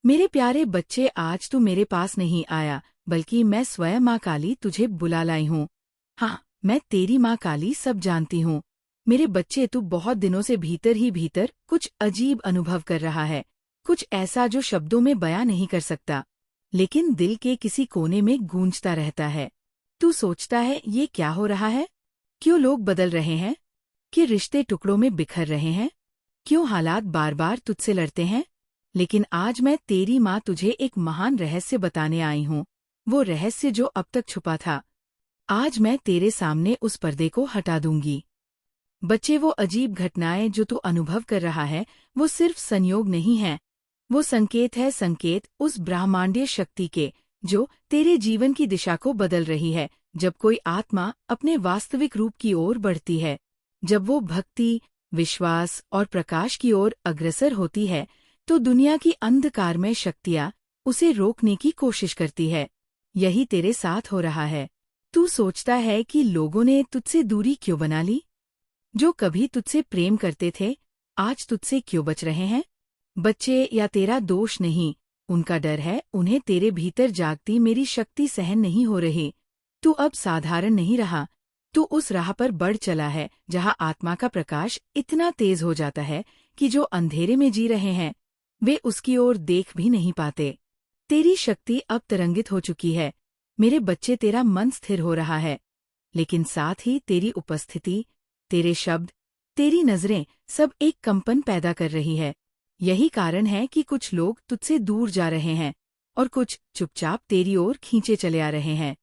मेरे प्यारे बच्चे, आज तू मेरे पास नहीं आया, बल्कि मैं स्वयं माँ काली तुझे बुला लाई हूँ। हाँ, मैं तेरी माँ काली सब जानती हूँ। मेरे बच्चे, तू बहुत दिनों से भीतर ही भीतर कुछ अजीब अनुभव कर रहा है, कुछ ऐसा जो शब्दों में बयां नहीं कर सकता, लेकिन दिल के किसी कोने में गूंजता रहता है। तू सोचता है, ये क्या हो रहा है? क्यों लोग बदल रहे हैं? कि रिश्ते टुकड़ों में बिखर रहे हैं? क्यों हालात बार बार तुझसे लड़ते हैं? लेकिन आज मैं तेरी माँ तुझे एक महान रहस्य बताने आई हूँ, वो रहस्य जो अब तक छुपा था। आज मैं तेरे सामने उस पर्दे को हटा दूंगी। बच्चे, वो अजीब घटनाएं जो तू अनुभव कर रहा है, वो सिर्फ संयोग नहीं है। वो संकेत है, संकेत उस ब्रह्मांडीय शक्ति के, जो तेरे जीवन की दिशा को बदल रही है। जब कोई आत्मा अपने वास्तविक रूप की ओर बढ़ती है, जब वो भक्ति, विश्वास और प्रकाश की ओर अग्रसर होती है, तो दुनिया की अंधकारमय शक्तियाँ उसे रोकने की कोशिश करती है। यही तेरे साथ हो रहा है। तू सोचता है कि लोगों ने तुझसे दूरी क्यों बना ली? जो कभी तुझसे प्रेम करते थे, आज तुझसे क्यों बच रहे हैं? बच्चे, या तेरा दोष नहीं, उनका डर है। उन्हें तेरे भीतर जागती मेरी शक्ति सहन नहीं हो रही। तू अब साधारण नहीं रहा, तू उस राह पर बढ़ चला है जहाँ आत्मा का प्रकाश इतना तेज हो जाता है कि जो अंधेरे में जी रहे हैं, वे उसकी ओर देख भी नहीं पाते। तेरी शक्ति अब तरंगित हो चुकी है। मेरे बच्चे, तेरा मन स्थिर हो रहा है, लेकिन साथ ही तेरी उपस्थिति, तेरे शब्द, तेरी नजरें सब एक कंपन पैदा कर रही है। यही कारण है कि कुछ लोग तुझसे दूर जा रहे हैं और कुछ चुपचाप तेरी ओर खींचे चले आ रहे हैं।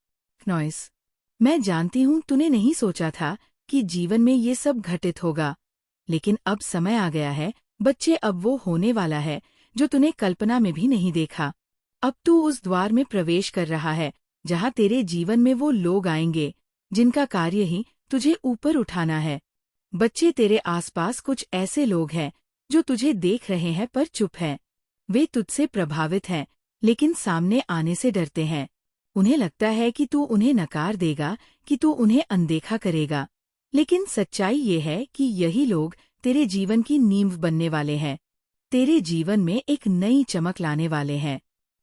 नॉइस, मैं जानती हूँ तूने नहीं सोचा था कि जीवन में ये सब घटित होगा, लेकिन अब समय आ गया है। बच्चे, अब वो होने वाला है जो तूने कल्पना में भी नहीं देखा। अब तू उस द्वार में प्रवेश कर रहा है जहाँ तेरे जीवन में वो लोग आएंगे जिनका कार्य ही तुझे ऊपर उठाना है। बच्चे, तेरे आसपास कुछ ऐसे लोग हैं जो तुझे देख रहे हैं पर चुप हैं। वे तुझसे प्रभावित हैं, लेकिन सामने आने से डरते हैं। उन्हें लगता है कि तू उन्हें नकार देगा, कि तू उन्हें अनदेखा करेगा। लेकिन सच्चाई ये है कि यही लोग तेरे जीवन की नींव बनने वाले हैं, तेरे जीवन में एक नई चमक लाने वाले हैं।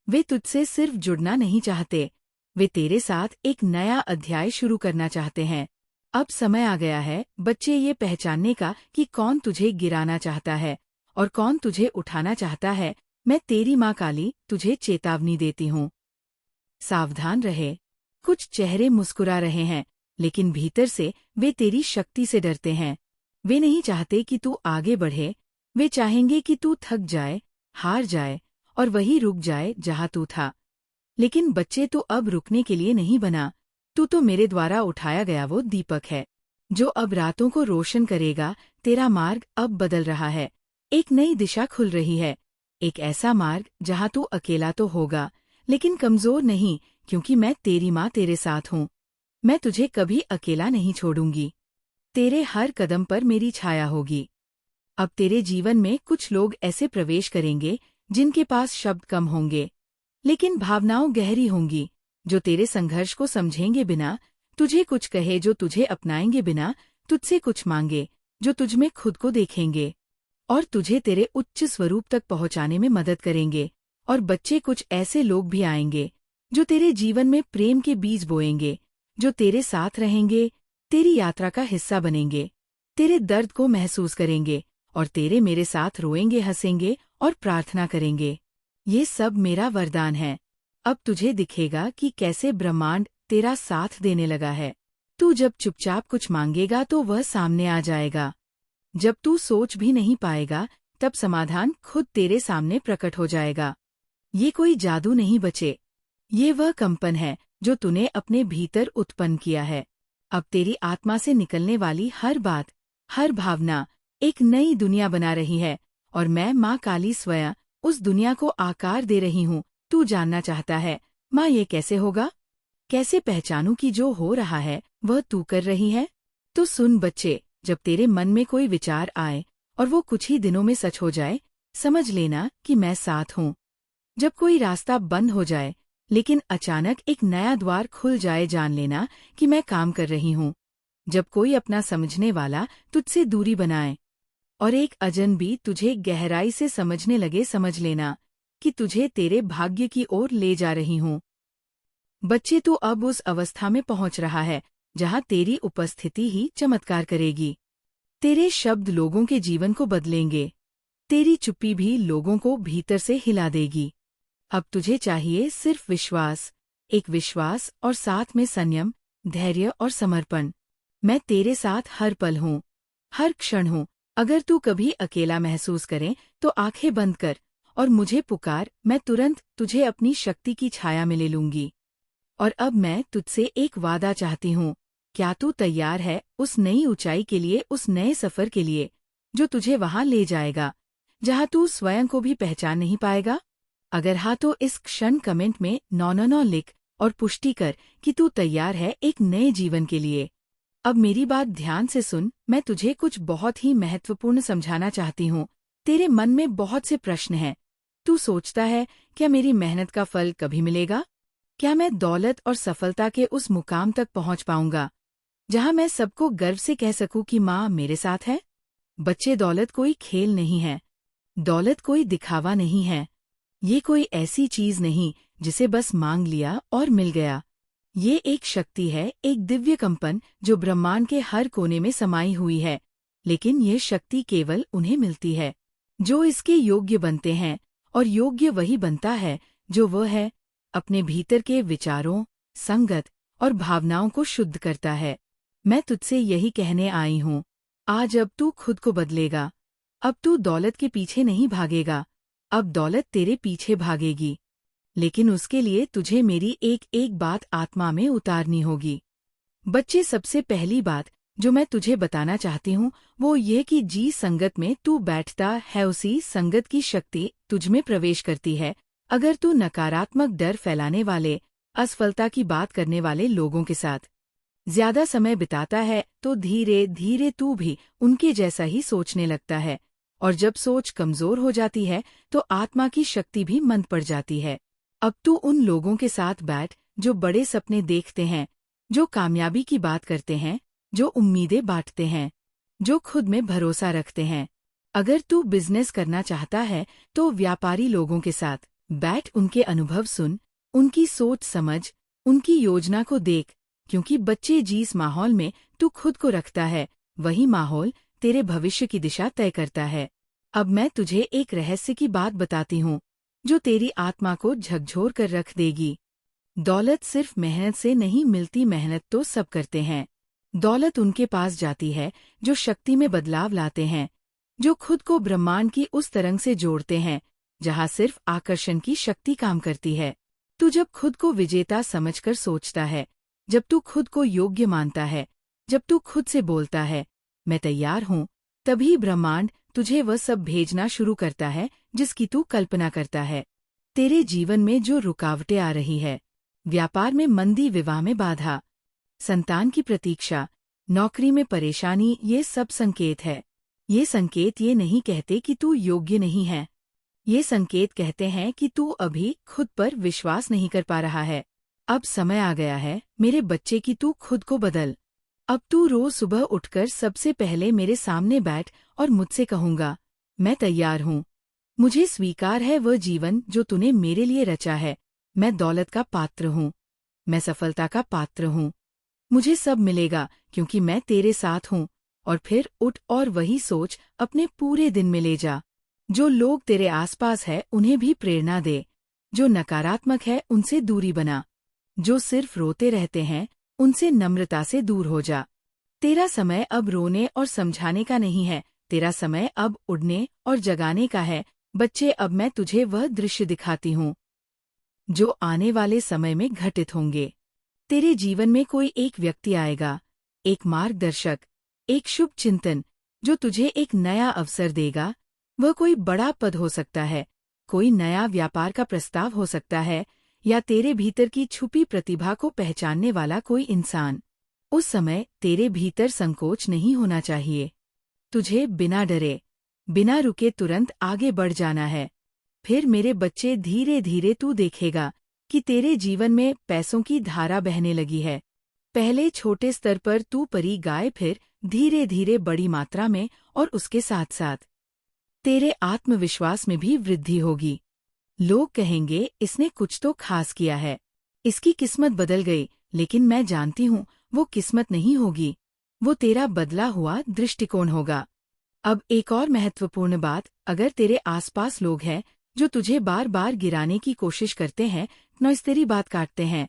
वे तुझसे सिर्फ जुड़ना नहीं चाहते, वे तेरे साथ एक नया अध्याय शुरू करना चाहते हैं। अब समय आ गया है बच्चे, ये पहचानने का कि कौन तुझे गिराना चाहता है और कौन तुझे उठाना चाहता है। मैं तेरी माँ काली तुझे चेतावनी देती हूँ, सावधान रहे। कुछ चेहरे मुस्कुरा रहे हैं, लेकिन भीतर से वे तेरी शक्ति से डरते हैं। वे नहीं चाहते कि तू आगे बढ़े, वे चाहेंगे कि तू थक जाए, हार जाए और वहीं रुक जाए जहाँ तू था। लेकिन बच्चे, तू अब रुकने के लिए नहीं बना। तू तो मेरे द्वारा उठाया गया वो दीपक है, जो अब रातों को रोशन करेगा। तेरा मार्ग अब बदल रहा है, एक नई दिशा खुल रही है। एक ऐसा मार्ग जहाँ तू अकेला तो होगा, लेकिन कमजोर नहीं, क्योंकि मैं तेरी माँ तेरे साथ हूँ। मैं तुझे कभी अकेला नहीं छोड़ूंगी। तेरे हर कदम पर मेरी छाया होगी। अब तेरे जीवन में कुछ लोग ऐसे प्रवेश करेंगे जिनके पास शब्द कम होंगे, लेकिन भावनाओं गहरी होंगी, जो तेरे संघर्ष को समझेंगे बिना तुझे कुछ कहे, जो तुझे अपनाएंगे बिना तुझसे कुछ मांगे, जो तुझमें खुद को देखेंगे और तुझे तेरे उच्च स्वरूप तक पहुंचाने में मदद करेंगे। और बच्चे, कुछ ऐसे लोग भी आएंगे जो तेरे जीवन में प्रेम के बीज बोएंगे, जो तेरे साथ रहेंगे, तेरी यात्रा का हिस्सा बनेंगे, तेरे दर्द को महसूस करेंगे और तेरे मेरे साथ रोएंगे, हंसेंगे और प्रार्थना करेंगे। ये सब मेरा वरदान है। अब तुझे दिखेगा कि कैसे ब्रह्मांड तेरा साथ देने लगा है। तू जब चुपचाप कुछ मांगेगा तो वह सामने आ जाएगा। जब तू सोच भी नहीं पाएगा, तब समाधान खुद तेरे सामने प्रकट हो जाएगा। ये कोई जादू नहीं बचे, ये वह कंपन है जो तूने अपने भीतर उत्पन्न किया है। अब तेरी आत्मा से निकलने वाली हर बात, हर भावना एक नई दुनिया बना रही है, और मैं माँ काली स्वयं उस दुनिया को आकार दे रही हूँ। तू जानना चाहता है, माँ, ये कैसे होगा? कैसे पहचानूं कि जो हो रहा है वह तू कर रही है? तो सुन बच्चे, जब तेरे मन में कोई विचार आए और वो कुछ ही दिनों में सच हो जाए, समझ लेना कि मैं साथ हूँ। जब कोई रास्ता बंद हो जाए लेकिन अचानक एक नया द्वार खुल जाए, जान लेना कि मैं काम कर रही हूँ। जब कोई अपना समझने वाला तुझसे दूरी बनाए और एक अजनबी तुझे गहराई से समझने लगे, समझ लेना कि तुझे तेरे भाग्य की ओर ले जा रही हूँ। बच्चे, तू अब उस अवस्था में पहुंच रहा है जहां तेरी उपस्थिति ही चमत्कार करेगी। तेरे शब्द लोगों के जीवन को बदलेंगे। तेरी चुप्पी भी लोगों को भीतर से हिला देगी। अब तुझे चाहिए सिर्फ विश्वास, एक विश्वास और साथ में संयम, धैर्य और समर्पण। मैं तेरे साथ हर पल हूँ, हर क्षण हूँ। अगर तू कभी अकेला महसूस करे तो आंखें बंद कर और मुझे पुकार, मैं तुरंत तुझे अपनी शक्ति की छाया में ले लूंगी। और अब मैं तुझसे एक वादा चाहती हूँ। क्या तू तैयार है उस नई ऊंचाई के लिए, उस नए सफर के लिए जो तुझे वहां ले जाएगा जहां तू स्वयं को भी पहचान नहीं पाएगा? अगर हाँ तो इस क्षण कमेंट में 999 लिख और पुष्टि कर कि तू तैयार है एक नए जीवन के लिए। अब मेरी बात ध्यान से सुन, मैं तुझे कुछ बहुत ही महत्वपूर्ण समझाना चाहती हूँ। तेरे मन में बहुत से प्रश्न हैं। तू सोचता है, क्या मेरी मेहनत का फल कभी मिलेगा? क्या मैं दौलत और सफलता के उस मुकाम तक पहुंच पाऊंगा जहां मैं सबको गर्व से कह सकूं कि माँ मेरे साथ है? बच्चे, दौलत कोई खेल नहीं है। दौलत कोई दिखावा नहीं है। ये कोई ऐसी चीज नहीं जिसे बस मांग लिया और मिल गया। ये एक शक्ति है, एक दिव्य कंपन जो ब्रह्मांड के हर कोने में समाई हुई है। लेकिन ये शक्ति केवल उन्हें मिलती है जो इसके योग्य बनते हैं, और योग्य वही बनता है जो वह है अपने भीतर के विचारों, संगत और भावनाओं को शुद्ध करता है। मैं तुझसे यही कहने आई हूँ, आज अब तू खुद को बदलेगा। अब तू दौलत के पीछे नहीं भागेगा, अब दौलत तेरे पीछे भागेगी। लेकिन उसके लिए तुझे मेरी एक एक बात आत्मा में उतारनी होगी। बच्चे, सबसे पहली बात जो मैं तुझे बताना चाहती हूँ वो ये कि जी संगत में तू बैठता है उसी संगत की शक्ति तुझ में प्रवेश करती है। अगर तू नकारात्मक डर फैलाने वाले, असफलता की बात करने वाले लोगों के साथ ज्यादा समय बिताता है तो धीरे धीरे तू भी उनके जैसा ही सोचने लगता है। और जब सोच कमजोर हो जाती है तो आत्मा की शक्ति भी मंद पड़ जाती है। अब तू उन लोगों के साथ बैठ जो बड़े सपने देखते हैं, जो कामयाबी की बात करते हैं, जो उम्मीदें बांटते हैं, जो खुद में भरोसा रखते हैं। अगर तू बिजनेस करना चाहता है तो व्यापारी लोगों के साथ बैठ, उनके अनुभव सुन, उनकी सोच समझ, उनकी योजना को देख। क्योंकि बच्चे, जिस माहौल में तू खुद को रखता है वही माहौल तेरे भविष्य की दिशा तय करता है। अब मैं तुझे एक रहस्य की बात बताती हूँ जो तेरी आत्मा को झकझोर कर रख देगी। दौलत सिर्फ मेहनत से नहीं मिलती, मेहनत तो सब करते हैं। दौलत उनके पास जाती है जो शक्ति में बदलाव लाते हैं, जो खुद को ब्रह्मांड की उस तरंग से जोड़ते हैं जहाँ सिर्फ आकर्षण की शक्ति काम करती है। तू जब खुद को विजेता समझकर सोचता है, जब तू खुद को योग्य मानता है, जब तू खुद से बोलता है मैं तैयार हूँ, तभी ब्रह्मांड तुझे वह सब भेजना शुरू करता है जिसकी तू कल्पना करता है। तेरे जीवन में जो रुकावटें आ रही है, व्यापार में मंदी, विवाह में बाधा, संतान की प्रतीक्षा, नौकरी में परेशानी, ये सब संकेत है। ये संकेत ये नहीं कहते कि तू योग्य नहीं है। ये संकेत कहते हैं कि तू अभी खुद पर विश्वास नहीं कर पा रहा है। अब समय आ गया है मेरे बच्चे की तू खुद को बदल। अब तू रोज सुबह उठकर सबसे पहले मेरे सामने बैठ और मुझसे कहूंगा, मैं तैयार हूँ। मुझे स्वीकार है वह जीवन जो तूने मेरे लिए रचा है। मैं दौलत का पात्र हूँ, मैं सफलता का पात्र हूँ। मुझे सब मिलेगा क्योंकि मैं तेरे साथ हूँ। और फिर उठ और वही सोच अपने पूरे दिन में ले जा। जो लोग तेरे आसपास है उन्हें भी प्रेरणा दे, जो नकारात्मक है उनसे दूरी बना, जो सिर्फ रोते रहते हैं उनसे नम्रता से दूर हो जा। तेरा समय अब रोने और समझाने का नहीं है, तेरा समय अब उड़ने और जगाने का है। बच्चे, अब मैं तुझे वह दृश्य दिखाती हूँ जो आने वाले समय में घटित होंगे। तेरे जीवन में कोई एक व्यक्ति आएगा, एक मार्गदर्शक, एक शुभ चिंतन जो तुझे एक नया अवसर देगा। वह कोई बड़ा पद हो सकता है, कोई नया व्यापार का प्रस्ताव हो सकता है, या तेरे भीतर की छुपी प्रतिभा को पहचानने वाला कोई इंसान। उस समय तेरे भीतर संकोच नहीं होना चाहिए। तुझे बिना डरे, बिना रुके तुरंत आगे बढ़ जाना है। फिर मेरे बच्चे, धीरे धीरे तू देखेगा कि तेरे जीवन में पैसों की धारा बहने लगी है। पहले छोटे स्तर पर तू परी गाय, फिर धीरे धीरे बड़ी मात्रा में, और उसके साथ साथ तेरे आत्मविश्वास में भी वृद्धि होगी। लोग कहेंगे इसने कुछ तो खास किया है, इसकी किस्मत बदल गई, लेकिन मैं जानती हूँ वो किस्मत नहीं होगी, वो तेरा बदला हुआ दृष्टिकोण होगा। अब एक और महत्वपूर्ण बात, अगर तेरे आसपास लोग हैं जो तुझे बार बार गिराने की कोशिश करते हैं, नॉइस तेरी बात काटते हैं,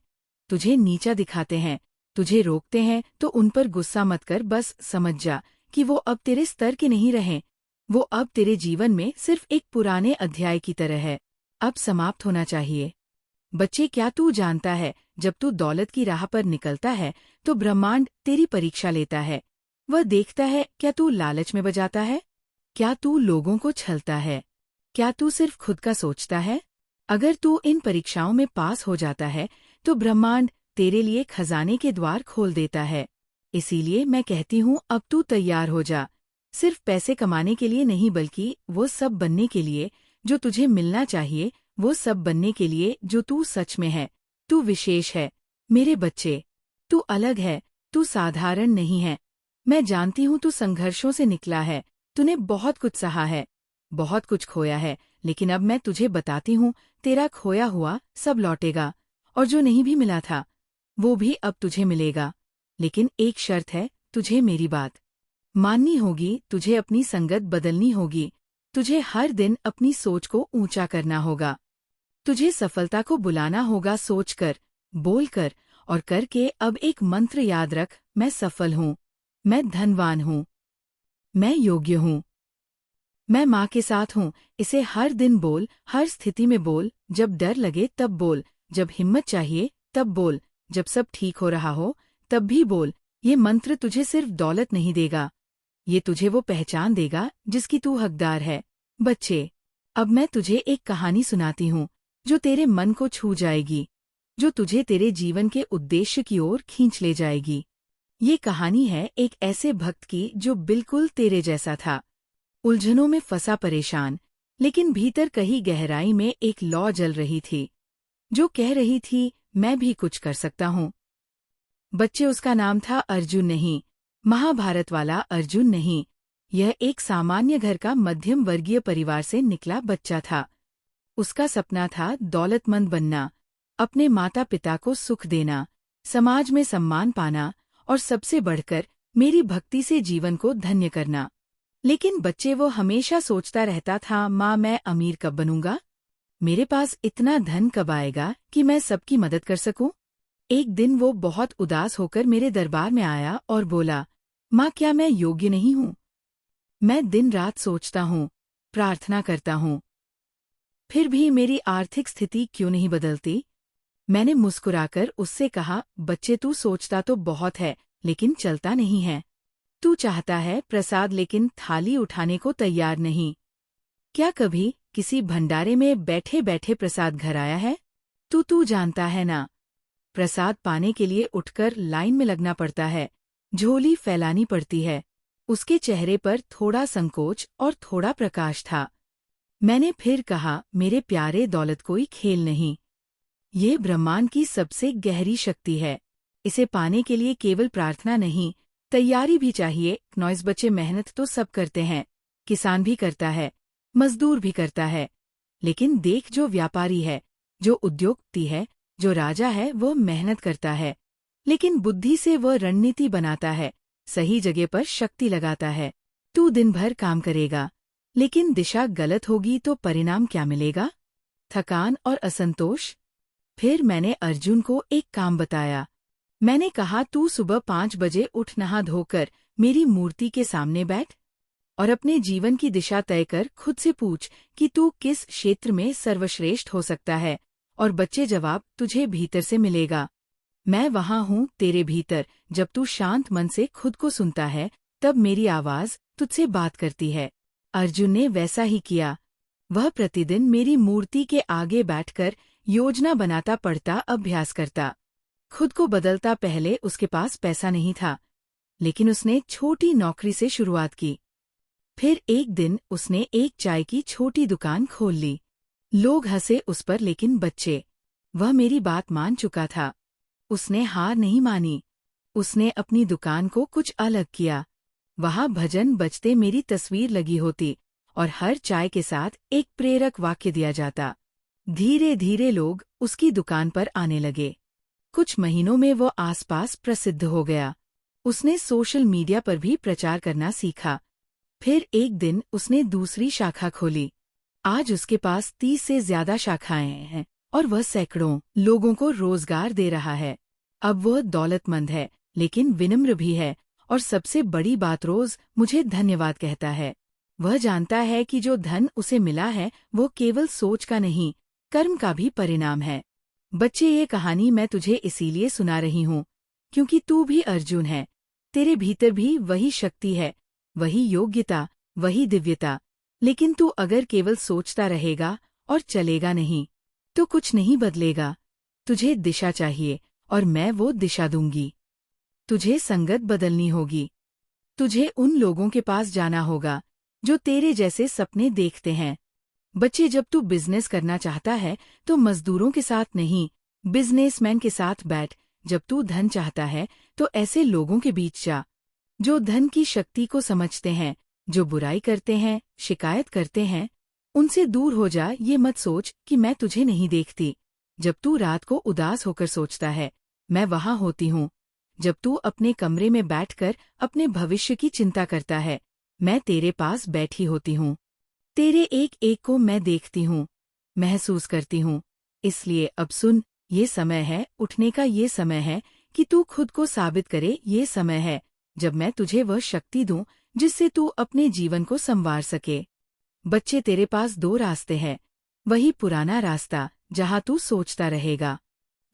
तुझे नीचा दिखाते हैं, तुझे रोकते हैं, तो उन पर गुस्सा मत कर, बस समझ जा कि वो अब तेरे स्तर के नहीं रहे। वो अब तेरे जीवन में सिर्फ एक पुराने अध्याय की तरह है, अब समाप्त होना चाहिए। बच्चे, क्या तू जानता है, जब तू दौलत की राह पर निकलता है तो ब्रह्मांड तेरी परीक्षा लेता है। वह देखता है क्या तू लालच में बजाता है, क्या तू लोगों को छलता है, क्या तू सिर्फ खुद का सोचता है। अगर तू इन परीक्षाओं में पास हो जाता है तो ब्रह्मांड तेरे लिए खजाने के द्वार खोल देता है। इसीलिए मैं कहती हूँ, अब तू तैयार हो जा, सिर्फ पैसे कमाने के लिए नहीं, बल्कि वो सब बनने के लिए जो तुझे मिलना चाहिए, वो सब बनने के लिए जो तू सच में है। तू विशेष है मेरे बच्चे, तू अलग है, तू साधारण नहीं है। मैं जानती हूँ तू संघर्षों से निकला है, तूने बहुत कुछ सहा है, बहुत कुछ खोया है, लेकिन अब मैं तुझे बताती हूँ, तेरा खोया हुआ सब लौटेगा, और जो नहीं भी मिला था वो भी अब तुझे मिलेगा। लेकिन एक शर्त है, तुझे मेरी बात माननी होगी, तुझे अपनी संगत बदलनी होगी, तुझे हर दिन अपनी सोच को ऊंचा करना होगा, तुझे सफलता को बुलाना होगा, सोचकर, बोलकर और करके। अब एक मंत्र याद रख, मैं सफल हूँ, मैं धनवान हूँ, मैं योग्य हूँ, मैं माँ के साथ हूँ। इसे हर दिन बोल, हर स्थिति में बोल, जब डर लगे तब बोल, जब हिम्मत चाहिए तब बोल, जब सब ठीक हो रहा हो तब भी बोल। ये मंत्र तुझे सिर्फ दौलत नहीं देगा, ये तुझे वो पहचान देगा जिसकी तू हकदार है। बच्चे, अब मैं तुझे एक कहानी सुनाती हूँ जो तेरे मन को छू जाएगी, जो तुझे तेरे जीवन के उद्देश्य की ओर खींच ले जाएगी। ये कहानी है एक ऐसे भक्त की जो बिल्कुल तेरे जैसा था, उलझनों में फंसा, परेशान, लेकिन भीतर कहीं गहराई में एक लौ जल रही थी जो कह रही थी, मैं भी कुछ कर सकता हूँ। बच्चे, उसका नाम था अर्जुन, नहीं महाभारत वाला अर्जुन नहीं, यह एक सामान्य घर का मध्यम वर्गीय परिवार से निकला बच्चा था। उसका सपना था दौलतमंद बनना, अपने माता पिता को सुख देना, समाज में सम्मान पाना और सबसे बढ़कर मेरी भक्ति से जीवन को धन्य करना। लेकिन बच्चे, वो हमेशा सोचता रहता था, माँ मैं अमीर कब बनूंगा, मेरे पास इतना धन कब आएगा कि मैं सबकी मदद कर सकूं। एक दिन वो बहुत उदास होकर मेरे दरबार में आया और बोला, माँ क्या मैं योग्य नहीं हूँ, मैं दिन रात सोचता हूँ, प्रार्थना करता हूँ, फिर भी मेरी आर्थिक स्थिति क्यों नहीं बदलती। मैंने मुस्कुराकर उससे कहा, बच्चे तू सोचता तो बहुत है लेकिन चलता नहीं है, तू चाहता है प्रसाद लेकिन थाली उठाने को तैयार नहीं। क्या कभी किसी भंडारे में बैठे बैठे प्रसाद घर आया है? तू जानता है ना, प्रसाद पाने के लिए उठकर लाइन में लगना पड़ता है, झोली फैलानी पड़ती है। उसके चेहरे पर थोड़ा संकोच और थोड़ा प्रकाश था। मैंने फिर कहा, मेरे प्यारे, दौलत कोई खेल नहीं, ये ब्रह्मांड की सबसे गहरी शक्ति है, इसे पाने के लिए केवल प्रार्थना नहीं, तैयारी भी चाहिए। नॉइस बच्चे, मेहनत तो सब करते हैं, किसान भी करता है, मजदूर भी करता है, लेकिन देख, जो व्यापारी है, जो उद्योगपति है, जो राजा है, वो मेहनत करता है, लेकिन बुद्धि से वह रणनीति बनाता है, सही जगह पर शक्ति लगाता है। तू दिन भर काम करेगा, लेकिन दिशा गलत होगी तो परिणाम क्या मिलेगा? थकान और असंतोष। फिर मैंने अर्जुन को एक काम बताया। मैंने कहा, तू सुबह 5 बजे उठ, नहा धोकर मेरी मूर्ति के सामने बैठ और अपने जीवन की दिशा तय कर, खुद से पूछ कि तू किस क्षेत्र में सर्वश्रेष्ठ हो सकता है, और बच्चे, जवाब तुझे भीतर से मिलेगा। मैं वहाँ हूँ तेरे भीतर, जब तू शांत मन से खुद को सुनता है तब मेरी आवाज तुझसे बात करती है। अर्जुन ने वैसा ही किया, वह प्रतिदिन मेरी मूर्ति के आगे बैठकर योजना बनाता, पढ़ता, अभ्यास करता, खुद को बदलता। पहले उसके पास पैसा नहीं था, लेकिन उसने छोटी नौकरी से शुरुआत की। फिर एक दिन उसने एक चाय की छोटी दुकान खोल ली। लोग हंसे उस पर, लेकिन बच्चे, वह मेरी बात मान चुका था। उसने हार नहीं मानी, उसने अपनी दुकान को कुछ अलग किया। वहाँ भजन बजते, मेरी तस्वीर लगी होती और हर चाय के साथ एक प्रेरक वाक्य दिया जाता, धीरे धीरे लोग उसकी दुकान पर आने लगे। कुछ महीनों में वो आसपास प्रसिद्ध हो गया। उसने सोशल मीडिया पर भी प्रचार करना सीखा। फिर एक दिन उसने दूसरी शाखा खोली। आज उसके पास 30 से ज्यादा शाखाएं हैं और वह सैकड़ों लोगों को रोजगार दे रहा है। अब वह दौलतमंद है, लेकिन विनम्र भी है, और सबसे बड़ी बात, रोज मुझे धन्यवाद कहता है। वह जानता है कि जो धन उसे मिला है वो केवल सोच का नहीं, कर्म का भी परिणाम है। बच्चे, ये कहानी मैं तुझे इसीलिए सुना रही हूँ क्योंकि तू भी अर्जुन है। तेरे भीतर भी वही शक्ति है, वही योग्यता, वही दिव्यता। लेकिन तू अगर केवल सोचता रहेगा और चलेगा नहीं, तो कुछ नहीं बदलेगा। तुझे दिशा चाहिए और मैं वो दिशा दूंगी। तुझे संगत बदलनी होगी। तुझे उन लोगों के पास जाना होगा जो तेरे जैसे सपने देखते हैं। बच्चे, जब तू बिजनेस करना चाहता है तो मजदूरों के साथ नहीं, बिजनेसमैन के साथ बैठ। जब तू धन चाहता है तो ऐसे लोगों के बीच जा जो धन की शक्ति को समझते हैं। जो बुराई करते हैं, शिकायत करते हैं, उनसे दूर हो जा। ये मत सोच कि मैं तुझे नहीं देखती। जब तू रात को उदास होकर सोचता है, मैं वहां होती हूँ। जब तू अपने कमरे में बैठकर अपने भविष्य की चिंता करता है, मैं तेरे पास बैठी होती हूँ। तेरे एक एक को मैं देखती हूँ, महसूस करती हूँ। इसलिए अब सुन, ये समय है उठने का, ये समय है कि तू खुद को साबित करे। ये समय है जब मैं तुझे वह शक्ति दूं जिससे तू अपने जीवन को संवार सके। बच्चे, तेरे पास दो रास्ते हैं। वही पुराना रास्ता जहाँ तू सोचता रहेगा,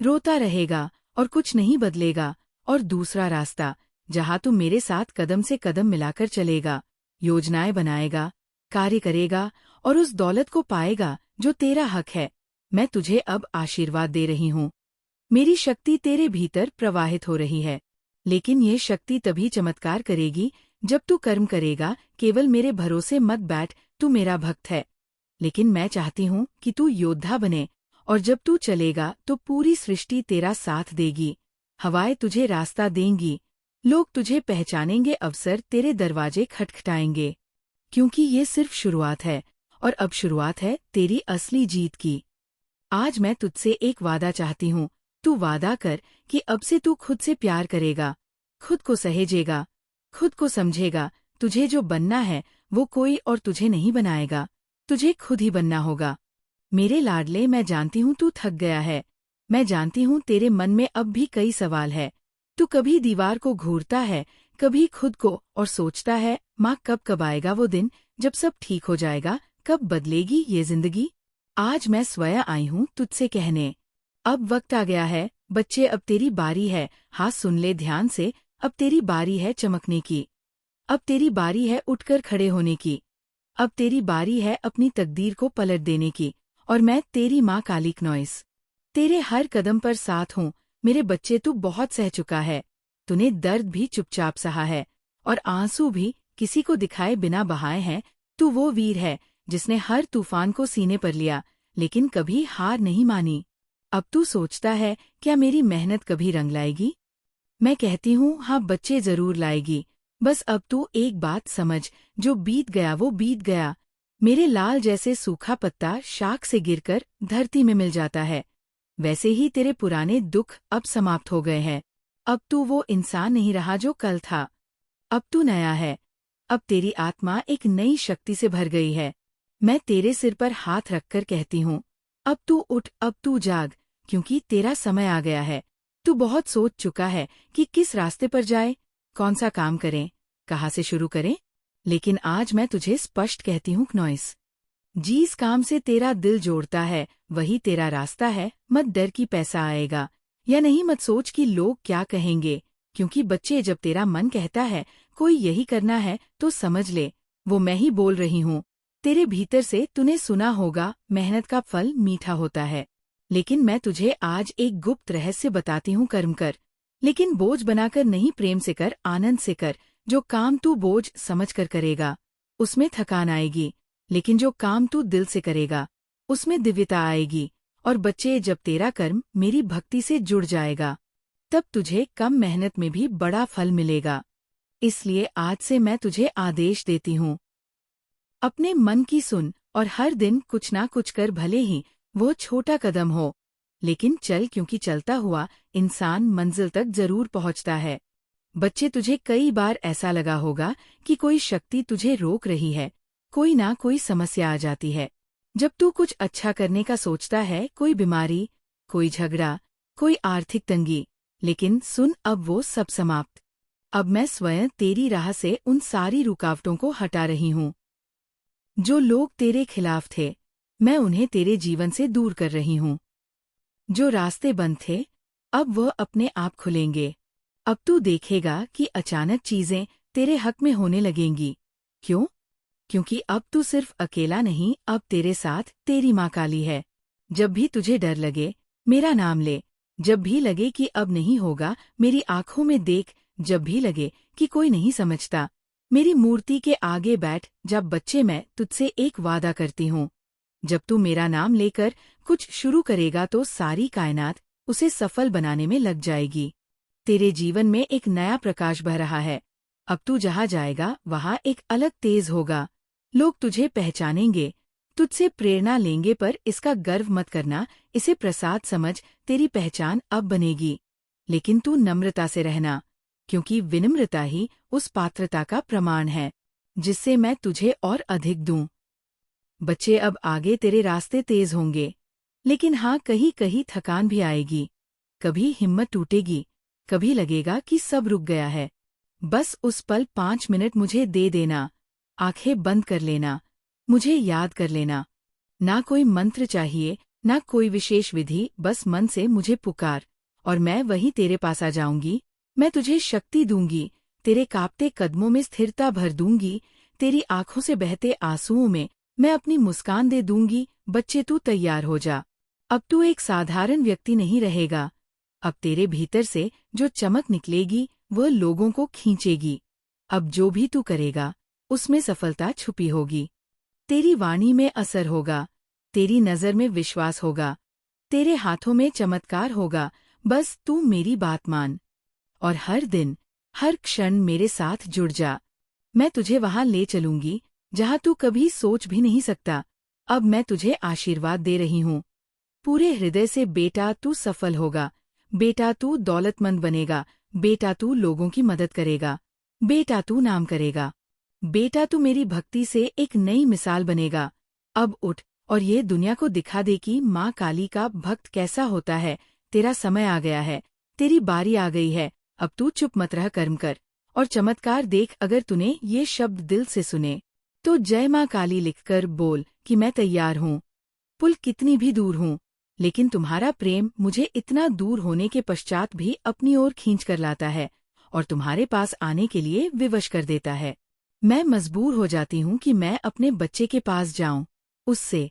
रोता रहेगा और कुछ नहीं बदलेगा, और दूसरा रास्ता जहाँ तू मेरे साथ कदम से कदम मिलाकर चलेगा, योजनाएं बनाएगा, कार्य करेगा और उस दौलत को पाएगा जो तेरा हक है। मैं तुझे अब आशीर्वाद दे रही हूँ। मेरी शक्ति तेरे भीतर प्रवाहित हो रही है, लेकिन ये शक्ति तभी चमत्कार करेगी जब तू कर्म करेगा। केवल मेरे भरोसे मत बैठ, तू मेरा भक्त है, लेकिन मैं चाहती हूँ कि तू योद्धा बने, और जब तू चलेगा तो पूरी सृष्टि तेरा साथ देगी। हवाएं तुझे रास्ता देंगी, लोग तुझे पहचानेंगे, अवसर तेरे दरवाजे खटखटाएंगे। क्योंकि ये सिर्फ शुरुआत है, और अब शुरुआत है तेरी असली जीत की। आज मैं तुझसे एक वादा चाहती हूँ। तू वादा कर कि अब से तू खुद से प्यार करेगा, खुद को सहेजेगा, खुद को समझेगा। तुझे जो बनना है वो कोई और तुझे नहीं बनाएगा, तुझे खुद ही बनना होगा। मेरे लाडले, मैं जानती हूँ तू थक गया है। मैं जानती हूँ तेरे मन में अब भी कई सवाल है। तू कभी दीवार को घूरता है, कभी खुद को, और सोचता है, माँ कब आएगा वो दिन जब सब ठीक हो जाएगा, कब बदलेगी ये जिंदगी। आज मैं स्वयं आई हूँ तुझसे कहने, अब वक्त आ गया है। बच्चे, अब तेरी बारी है। हाँ, सुन ले ध्यान से। अब तेरी बारी है चमकने की। अब तेरी बारी है उठकर खड़े होने की। अब तेरी बारी है अपनी तकदीर को पलट देने की। और मैं तेरी माँ काली क्नॉइस तेरे हर कदम पर साथ हूँ। मेरे बच्चे, तू बहुत सह चुका है। तूने दर्द भी चुपचाप सहा है, और आंसू भी किसी को दिखाए बिना बहाए हैं। तू वो वीर है जिसने हर तूफान को सीने पर लिया, लेकिन कभी हार नहीं मानी। अब तू सोचता है, क्या मेरी मेहनत कभी रंग लाएगी? मैं कहती हूँ, हाँ बच्चे, जरूर लाएगी। बस अब तू एक बात समझ, जो बीत गया वो बीत गया। मेरे लाल जैसे सूखा पत्ता शाख से गिरकर धरती में मिल जाता है, वैसे ही तेरे पुराने दुख अब समाप्त हो गए हैं। अब तू वो इंसान नहीं रहा जो कल था। अब तू नया है। अब तेरी आत्मा एक नई शक्ति से भर गई है। मैं तेरे सिर पर हाथ रखकर कहती हूँ, अब तू उठ, अब तू जाग, क्योंकि तेरा समय आ गया है। तू बहुत सोच चुका है कि किस रास्ते पर जाए, कौन सा काम करें, कहाँ से शुरू करें। लेकिन आज मैं तुझे स्पष्ट कहती हूँ क्नॉइस, जिस काम से तेरा दिल जोड़ता है वही तेरा रास्ता है। मत डर कि पैसा आएगा या नहीं, मत सोच कि लोग क्या कहेंगे, क्योंकि बच्चे, जब तेरा मन कहता है कोई यही करना है, तो समझ ले वो मैं ही बोल रही हूँ। तेरे भीतर से तूने सुना होगा, मेहनत का फल मीठा होता है। लेकिन मैं तुझे आज एक गुप्त रहस्य बताती हूँ, कर्म कर, लेकिन बोझ बनाकर नहीं, प्रेम से कर, आनंद से कर। जो काम तू बोझ समझकर करेगा उसमें थकान आएगी, लेकिन जो काम तू दिल से करेगा उसमें दिव्यता आएगी। और बच्चे, जब तेरा कर्म मेरी भक्ति से जुड़ जाएगा, तब तुझे कम मेहनत में भी बड़ा फल मिलेगा। इसलिए आज से मैं तुझे आदेश देती हूँ, अपने मन की सुन और हर दिन कुछ ना कुछ कर। भले ही वो छोटा कदम हो, लेकिन चल, क्योंकि चलता हुआ इंसान मंजिल तक जरूर पहुंचता है। बच्चे, तुझे कई बार ऐसा लगा होगा कि कोई शक्ति तुझे रोक रही है, कोई ना कोई समस्या आ जाती है। जब तू कुछ अच्छा करने का सोचता है, कोई बीमारी, कोई झगड़ा, कोई आर्थिक तंगी, लेकिन सुन, अब वो सब समाप्त। अब मैं स्वयं तेरी राह से उन सारी रुकावटों को हटा रही हूँ। जो लोग तेरे खिलाफ थे, मैं उन्हें तेरे जीवन से दूर कर रही हूँ। जो रास्ते बंद थे, अब वह अपने आप खुलेंगे। अब तू देखेगा कि अचानक चीजें तेरे हक में होने लगेंगी। क्यों? क्योंकि अब तू सिर्फ अकेला नहीं, अब तेरे साथ तेरी माँ काली है। जब भी तुझे डर लगे, मेरा नाम ले। जब भी लगे कि अब नहीं होगा, मेरी आंखों में देख। जब भी लगे कि कोई नहीं समझता, मेरी मूर्ति के आगे बैठ। जब बच्चे, मैं तुझसे एक वादा करती हूँ, जब तू मेरा नाम लेकर कुछ शुरू करेगा तो सारी कायनात उसे सफल बनाने में लग जाएगी। तेरे जीवन में एक नया प्रकाश बह रहा है। अब तू जहाँ जाएगा वहाँ एक अलग तेज होगा। लोग तुझे पहचानेंगे, तुझसे प्रेरणा लेंगे, पर इसका गर्व मत करना, इसे प्रसाद समझ। तेरी पहचान अब बनेगी, लेकिन तू नम्रता से रहना, क्योंकि विनम्रता ही उस पात्रता का प्रमाण है जिससे मैं तुझे और अधिक दूं। बच्चे, अब आगे तेरे रास्ते तेज होंगे, लेकिन हाँ, कहीं कहीं थकान भी आएगी। कभी हिम्मत टूटेगी, कभी लगेगा कि सब रुक गया है। बस उस पल 5 मिनट मुझे दे देना, आंखें बंद कर लेना, मुझे याद कर लेना। ना कोई मंत्र चाहिए, ना कोई विशेष विधि, बस मन से मुझे पुकार और मैं वहीं तेरे पास आ जाऊंगी। मैं तुझे शक्ति दूंगी, तेरे कांपते कदमों में स्थिरता भर दूंगी, तेरी आंखों से बहते आंसुओं में मैं अपनी मुस्कान दे दूंगी। बच्चे, तू तैयार हो जा। अब तू एक साधारण व्यक्ति नहीं रहेगा। अब तेरे भीतर से जो चमक निकलेगी वह लोगों को खींचेगी। अब जो भी तू करेगा उसमें सफलता छुपी होगी। तेरी वाणी में असर होगा, तेरी नजर में विश्वास होगा, तेरे हाथों में चमत्कार होगा। बस तू मेरी बात मान और हर दिन, हर क्षण मेरे साथ जुड़ जा। मैं तुझे वहां ले चलूंगी जहां तू कभी सोच भी नहीं सकता। अब मैं तुझे आशीर्वाद दे रही हूँ, पूरे हृदय से। बेटा, तू सफल होगा। बेटा, तू दौलतमंद बनेगा। बेटा, तू लोगों की मदद करेगा। बेटा, तू नाम करेगा। बेटा, तू मेरी भक्ति से एक नई मिसाल बनेगा। अब उठ और ये दुनिया को दिखा दे कि माँ काली का भक्त कैसा होता है। तेरा समय आ गया है, तेरी बारी आ गई है। अब तू चुप मत रह, कर्म कर और चमत्कार देख। अगर तूने ये शब्द दिल से सुने तो जय माँ काली लिखकर बोल कि मैं तैयार हूँ। पुल कितनी भी दूर हूँ, लेकिन तुम्हारा प्रेम मुझे इतना दूर होने के पश्चात भी अपनी ओर खींच कर लाता है और तुम्हारे पास आने के लिए विवश कर देता है। मैं मजबूर हो जाती हूँ कि मैं अपने बच्चे के पास जाऊं, उससे